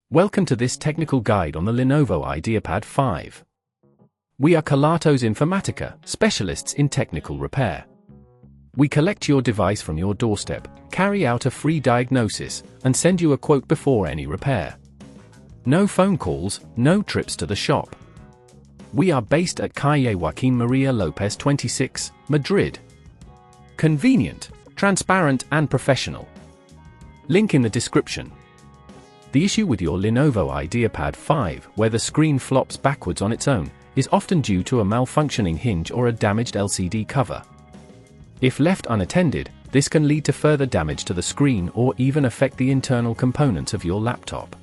Welcome to this technical guide on the Lenovo Ideapad 5. We are Kelatos Informatica, specialists in technical repair. We collect your device from your doorstep, carry out a free diagnosis, and send you a quote before any repair. No phone calls, no trips to the shop. We are based at Calle Joaquín María López 26, Madrid. Convenient, transparent and professional. Link in the description. The issue with your Lenovo Ideapad 5, where the screen flops backwards on its own, is often due to a malfunctioning hinge or a damaged LCD cover. If left unattended, this can lead to further damage to the screen or even affect the internal components of your laptop.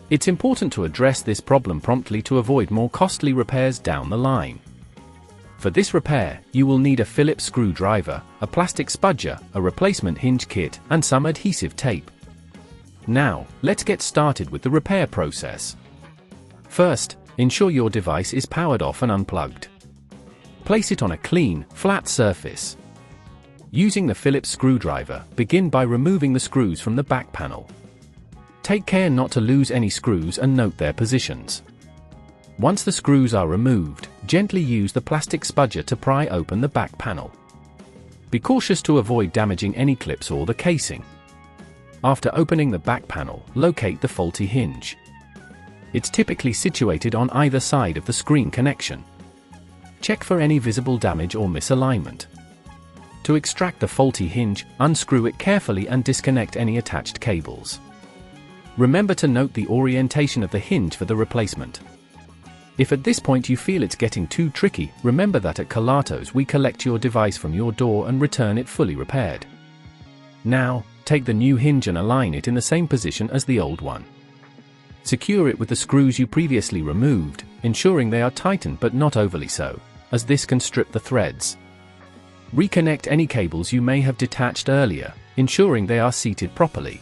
It's important to address this problem promptly to avoid more costly repairs down the line. For this repair, you will need a Phillips screwdriver, a plastic spudger, a replacement hinge kit, and some adhesive tape. Now, let's get started with the repair process. First, ensure your device is powered off and unplugged. Place it on a clean, flat surface. Using the Phillips screwdriver, begin by removing the screws from the back panel. Take care not to lose any screws and note their positions. Once the screws are removed, gently use the plastic spudger to pry open the back panel. Be cautious to avoid damaging any clips or the casing. After opening the back panel, locate the faulty hinge. It's typically situated on either side of the screen connection. Check for any visible damage or misalignment. To extract the faulty hinge, unscrew it carefully and disconnect any attached cables. Remember to note the orientation of the hinge for the replacement. If at this point you feel it's getting too tricky, remember that at Kelatos we collect your device from your door and return it fully repaired. Now, take the new hinge and align it in the same position as the old one. Secure it with the screws you previously removed, ensuring they are tightened but not overly so, as this can strip the threads. Reconnect any cables you may have detached earlier, ensuring they are seated properly.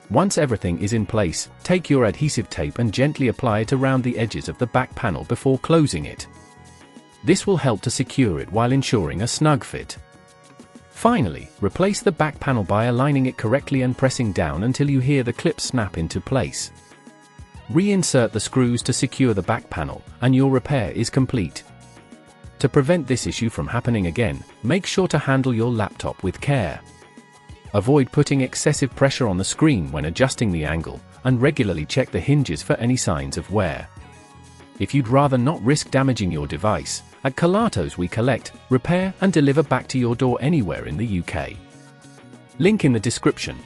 Once everything is in place, take your adhesive tape and gently apply it around the edges of the back panel before closing it. This will help to secure it while ensuring a snug fit. Finally, replace the back panel by aligning it correctly and pressing down until you hear the clip snap into place. Reinsert the screws to secure the back panel, and your repair is complete. To prevent this issue from happening again, make sure to handle your laptop with care. Avoid putting excessive pressure on the screen when adjusting the angle, and regularly check the hinges for any signs of wear. If you'd rather not risk damaging your device, at Kelatos we collect, repair and deliver back to your door anywhere in the UK. Link in the description.